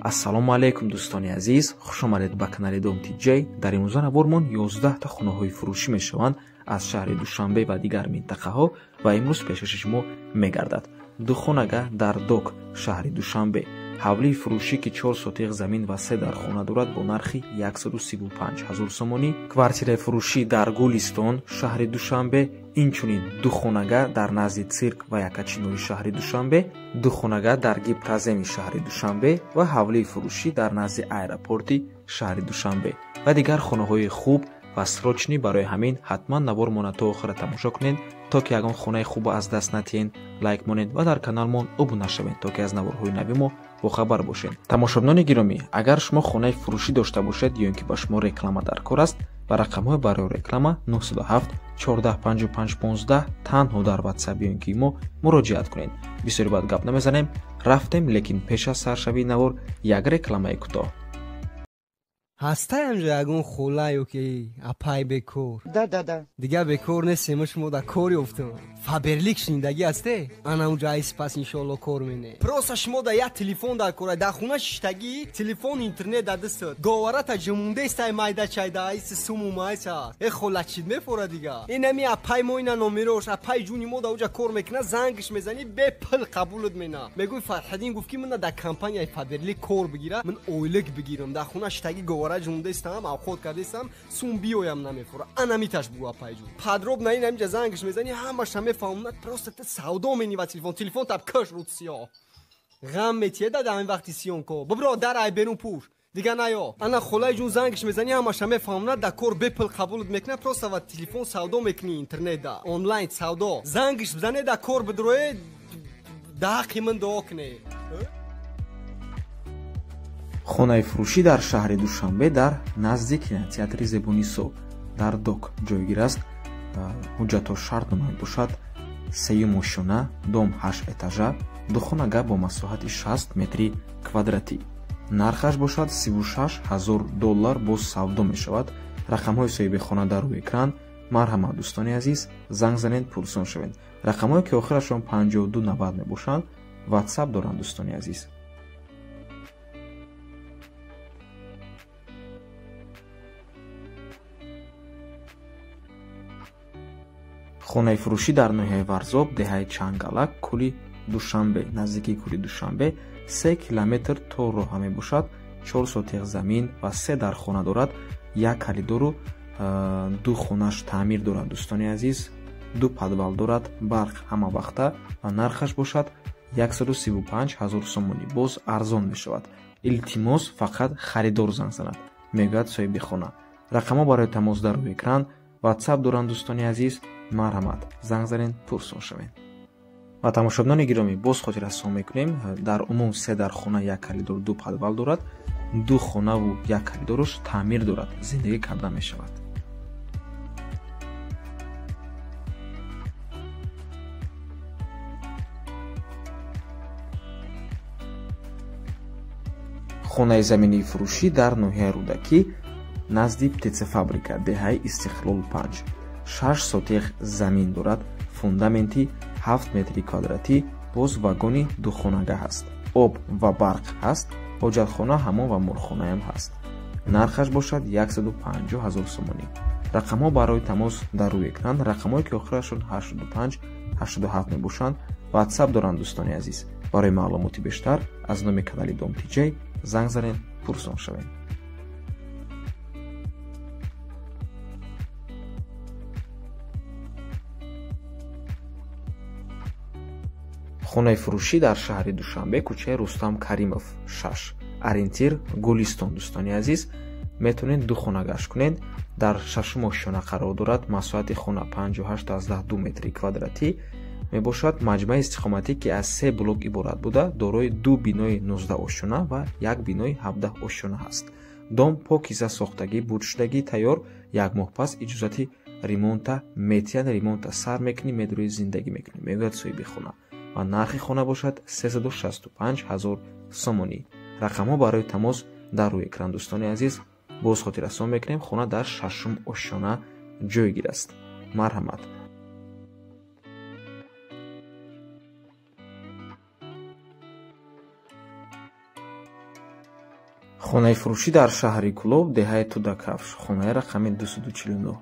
ассалому алайкум дӯстони азиз, хушомадед ба канали Дом TJ. дар имрӯза навормон 11 та хонаҳои фурӯшӣ мешаванд аз шаҳри Душанбе ва дигар минтақаҳо ва имрӯз пешкаши шумо мегардад. ду хонага дар Док шаҳри Душанбе, ҳавлии фурӯшӣ ки 4 сотиқ замин ва 3 дар хона дорад бо нархи 135 000 сомонӣ, квартираи фурӯшӣ дар Гулистон шаҳри Душанбе, инчунин ду хонага дар назди цирк ва якачинори шаҳри Душанбе, ду хонага дар Гиптаземи шаҳри Душанбе ва ҳавлии фурӯшӣ дар назди аэропорти шаҳри Душанбе ва дигар хонаҳои хуб ва срочнӣ. барои ҳамин ҳатман навормона то охира тамошо кунед, то ки ягон хонаи хубро аз даст натиҳед, лайк монед ва дар каналмон обуна шавед, то ки аз наворҳои нави мо бохабар бошед. тамошобинони гиромӣ, агар шумо хонаи фурӯшӣ дошта бошед ё ин ки ба шумо реклама дар кор аст, ба рақамҳои барои реклама 907 14 55 15 танҳо дар WhatsApp ё ин ки мо муроҷиат кунед. бисёри бад гап намезанем, рафтем, лекин пеш аз саршавии навор як рекламаи кӯтоҳ. ҳастай амҷо ягон холаю ки апай бекор. Да. Дига бекор нестем, шумо да кор ёфтем. Фаберлик шиндагӣ ҳасте? Ана унҷо айс пас иншоалло кор мене. Просто шумо да як телефон дар кора, да хона шиштагӣ, телефон интернет да дастат. Говората ҷумундестай майда чайда айс суму майса. Холат чид мефора дига. Инами апай мо ина номерош, апай ҷуни мо да унҷа кор мекна, зангиш мезани бепил қабулат мена. Мегӯй Фарҳаддин гуфт ки мана да компанияи Фаберлик кор бигира, ман ойлик бигирам. Да хона шиштагӣ говора ҷумундестам, авход кардестам, сум биёям намефора. Ана миташ бу апай ҷун. Падроб на ин амҷа зангиш мезани, ҳамаш фаҳмнат, просто ты савдо менӣ ва телефон таб каш руд сиё. Ғам метиҳе да ҳамин вақти сиёнко. Бибро дар ай берун пуш. Дига наё. Ана холаи ҷун зангиш мезани, ҳамаш фаҳмнат да кор бепил қабулат мекна, просто ва телефон савдо мекунӣ интернет да. Онлайн савдо. Зангиш бизане да кор бидрое да ҳаққи ман дуо куне. хонаи фурӯшӣ дар шаҳри Душанбе дар назди кинотеатри Зебунисо дар Док ҷойгир аст. ҳуҷҷато шартнома бошад, сеюм ошёна, дом 8 этажа, ду хонага бо масоҳати 60 метри квадратӣ. нархаш бошад $36 000, боз савдо мешавад. рақамҳои соҳиби хона дар рӯи экран. марҳамат дӯстони азиз, занг занед, пурсон шавед. рақамҳое ки охирашон 5290 мебошанд, WhatsApp доранд дӯстони азиз. хонаи фурӯшӣ дар ноҳияи Варзоб, деҳаи Чангалак, кӯли Душанбе, наздикии кӯли Душанбе, 3 километр то роҳа мебошад. 4 сотиқ замин ва 3 дар хона дорад. як коридору ду хонаш таъмир дорад дӯстони азиз. ду подвал дорад, барқ ҳамавақта ва нархаш бошад 135 000 сомонӣ. боз арзон мешавад. илтимос фақат харидор занг занад, мегӯяд соҳиби хона. рақамҳо барои тамос дар рӯи экран. WhatsApp доранд дӯстони азиз. марҳамат, занг занед, пурсон шавед. ва тамошобинони гиромӣ, боз хотиррасон мекунем, дар умум 3 дар хона, як коридор, ду подвал дорад. ду хонаву як коридораш таъмир дорад, зиндагӣ карда мешавад. хонаи заминии фурӯшӣ дар ноҳияи Рӯдакӣ, назди птицефабрика, деҳаи Истиқлол 5, 6 сотиқ замин дорад. фундаменти 7 метри квадратӣ, боз вагони духонага ҳаст. об ва барқ ҳаст. ҳоҷатхона, ҳаммом ва морхонаам ҳаст. нархаш бошад 150 000 сомонӣ. рақамҳо барои тамос дар рӯи экран. рақамҳое ки охирашон 85 87 мебошанд. WhatsApp доранд дӯстони азиз. барои маълумоти бештар аз номи канали Дом TJ занг занед, пурсон шавед. хонаи фурӯшӣ дар шаҳри Душанбе, кӯчаи Рустам Каримов 6, ориентир Гулистон. дӯстони азиз, метавонед ду хона гашт кунед. дар шашум ошёна қарор дорад. масоҳати хона 58 метри квадратӣ мебошад. маҷмӯаи истиқоматӣ ки аз 3 блок иборат буда, дорои 2 бинои 19 ошёна ва 1 бинои 17 ошёна ҳаст. дом покиза сохтагӣ, бурчидагӣ тайёр. 1 моҳ пас иҷозати ремонта метиҳад. ремонта сар мекунӣ, медурӯи зиндагӣ мекунӣ, мегӯяд соҳиби хона. ва нархи хона бошад 365 000 сомонӣ. рақамҳо барои тамос дар рӯи экран дӯстони азиз. боз хотиррасон мекунем, хона дар шашум ошёна ҷойгир аст. марҳамат. хонаи фурӯшӣ дар шаҳри Кӯлоб, деҳаи Тудакафш, хонаи рақами 249.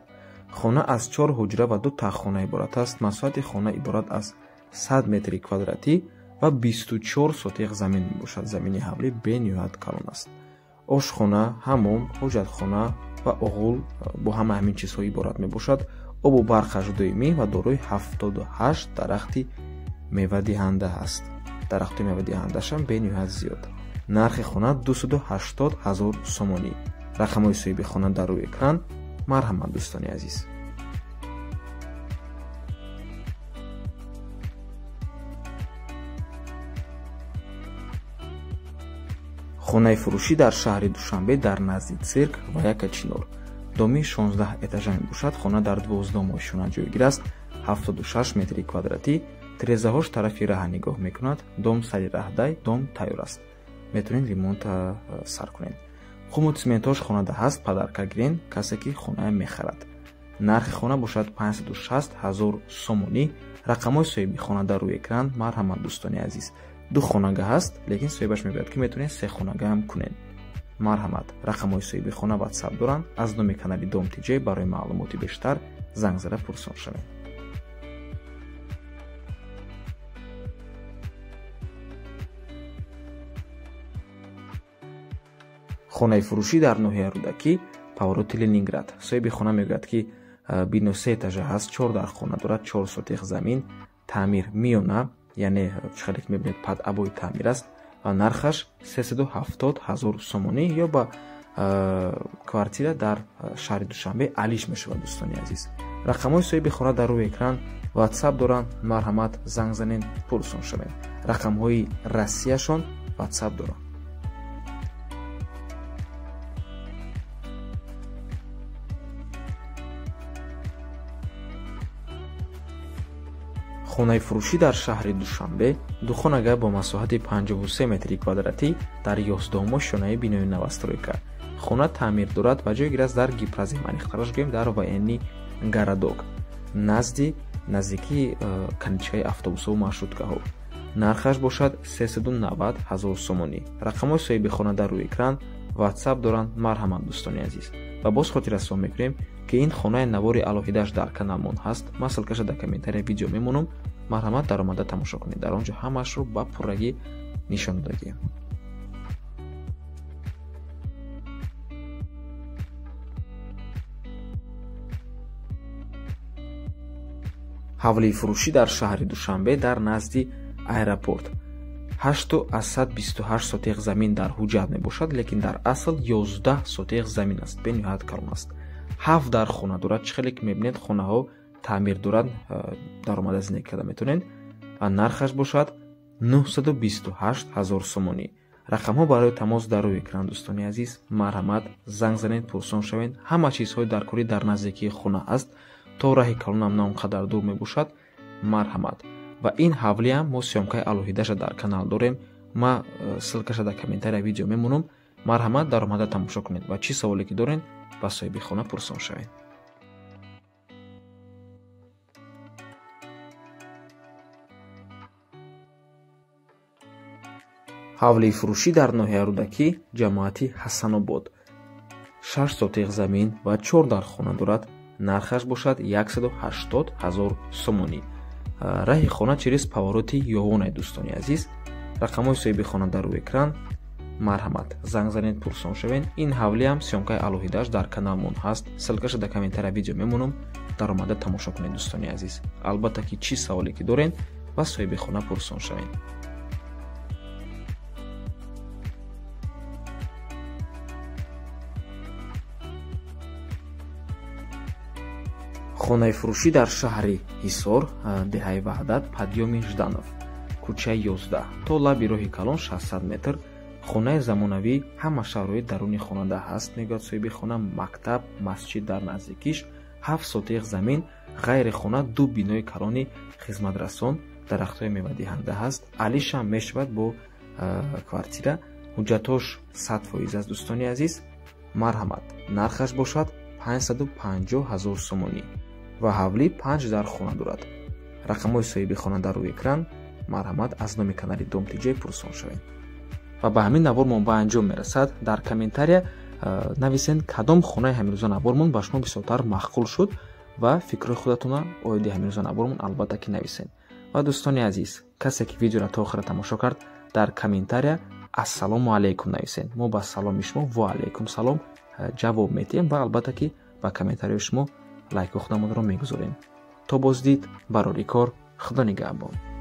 хона аз 4 ҳуҷра ва 2 таххона иборат аст. масоҳати хона иборат аз 100 метри квадратӣ ва 24 сотиқ замин мебошад. замини ҳавлӣ бениҳоят калон аст. ошхона, ҳаммом, ҳоҷатхона ва оғул бо ҳама ҳамин чизҳо иборат мебошад. обу барқаш доимӣ ва дорои 78 дарахти мевадиҳанда аст. дарахти мевадиҳандашам бениҳоят зиёд. нархи хона 280 000 сомонӣ. рақамҳои соҳиби хона дар рӯи экран. марҳамат дӯстони азиз. хонаи фурӯшӣ дар шаҳри Душанбе дар назди цирк ва Якачинор. доми 16 этажа мебошад. хона дар 12 мошина ҷойгир аст. 76 метри квадратӣ. тирезаҳош тарафи раҳ нигоҳ мекунад. дом сари раҳдай, дом тайёр аст. метавонед ремонта сар кунед. хуму цементош хонада ҳаст. падарка гирен касе ки хона мехарад. нархи хона бошад 560 000 сомонӣ. рақамҳои соҳиби хона дар рӯи экран. марҳамат дӯстони азиз. 2 хонага ҳаст, лекин соҳибаш мегӯяд ки метавонед 3 хонага ҳам кунед. марҳамат. рақамҳои соҳиби хона ватсап доранд. аз номи канали Дом Тиҷей барои маълумоти бештар занг зада пурсон шавед. хонаи фурӯшӣ дар ноҳияи Рӯдакӣ, повороти Ленинград. соҳиби хона мегӯяд ки бино 3 этажа ҳаст, 4 дар хона дорад, 4 сотиқ замин, таъмир миёна, яъне чиқаре ки мебинед падъабои таъмир аст ва нархаш 370 000 сомонӣ ё ба квартира дар шаҳри Душанбе Алиш мешавад. дӯстони азиз, рақамҳои соҳиби хона дар рӯи экран. ватсап доранд. марҳамат, занг занед, пурсон шавед. рақамҳои Россияшон ватсап доранд. хонаи фурӯшӣ дар шаҳри Душанбе, духонага бо масоҳати 53 метри квадратӣ дар 11 шонаи бинои новостройка. хона таъмир дорад ва ҷойгир аст дар гипраземани хтараш гӯем дар военни Городок, наздикии каничкаи автобусову маршруткаҳо. нархаш бошад 390 000 сомонӣ. рақамҳои соҳиби хона дар рӯи экран. ватсап доранд. марҳамат дӯстони азиз. ва боз хотиррасон мекунем ки ин хонаи навори алоҳидааш дар каналмон ҳаст. ман ссилкаша дар комментария видео мемонам. марҳамат, дар омада тамошо кунед. дар он ҷо ҳамаашро ба пуррагӣ нишон додагием. ҳавлии фурӯшӣ дар шаҳри Душанбе дар назди аэропорт. 8 аз 128 сотиқ замин дар ҳуҷҷат мебошад, лекин дар асл 11 сотиқ замин аст. бениҳоят калон аст. 7 дар хона дорад. чиқаре ки мебинед хонаҳо таъмир дорад, даромада зиндагӣ карда метавонед. ва нархаш бошад 928 000 сомонӣ. рақамҳо барои тамос дар рӯи экран. дӯстони азиз, марҳамат, занг занед, пурсон шавед. ҳама чизҳои даркорӣ дар наздикии хона аст. то раҳи калонам на он қадар дур мебошад. марҳамат. ва ин ҳавлиам мо сёмкаи алоҳидаша дар канал дорем. ма ссилкаша дар комментария видео мемонам. марҳамат, дар омада тамошо кунед ва чӣ саволе ки доред ба соҳиби хона пурсон шавед. ҳавлии фурӯшӣ дар ноҳияи Рӯдакӣ, ҷамоати Ҳасанобод. 6 сотиқ замин ва 4 дар хона дорад. нархаш бошад 180 000 сомонӣ. раҳи хона чириз повороти ёғонай. дӯстони азиз, рақамҳои соҳиби хона дар рӯи экран. марҳамат, занг занед, пурсон шавед. ин ҳавлиам сёмкаи алоҳидааш дар каналмон ҳаст. ссилкаша дар комментария видео мемонам. дар омада тамошо кунед дӯстони азиз. албатта ки чӣ саволе ки доред ба соҳиби хона пурсон шавед. хонаи фурӯшӣ дар шаҳри Ҳисор, деҳаи Ваҳдат, Падъёми Жданов, кӯчаи 11. то лаби роҳи калон 600 метр. хонаи замонавӣ, ҳама шароит даруни хонада ҳаст. мегӯяд соҳиби хона. мактаб, масҷид дар наздикиш, 7 сотиқ замин. ғайри хона 2 бинои калони хизматрасон, дарахтҳои мевадиҳанда ҳаст. алишам мешавад бо квартира. ҳуҷҷатош 100% аст. дӯстони азиз, марҳамат. нархаш бошад 550 000 сомонӣ ва ҳавлӣ 5 дар хона дорад. рақамҳои соҳиби хона дар рӯи экран. марҳамат, аз номи канали Дом Тиҷей пурсон шавед. ва ба ҳамин навормон ба анҷом мерасад. Дар комментария нависен кадом хонаи Ҳамирризо Навормон ба шумо бисёртар маъқул шуд ва фикрҳои худатонро оиди Ҳамирризо Навормон албатта ки нависен. ва дӯстони азиз, касе ки видеоро то охир тамошо кард, дар комментария ассалому алайкум нависен. мо ба саломи шумо ва алайкум салом ҷавоб медиҳем ва албатта ки ба комментарияи шумо лайки худамонро мегузорем. То боздид барори кор. худо нигаҳбон.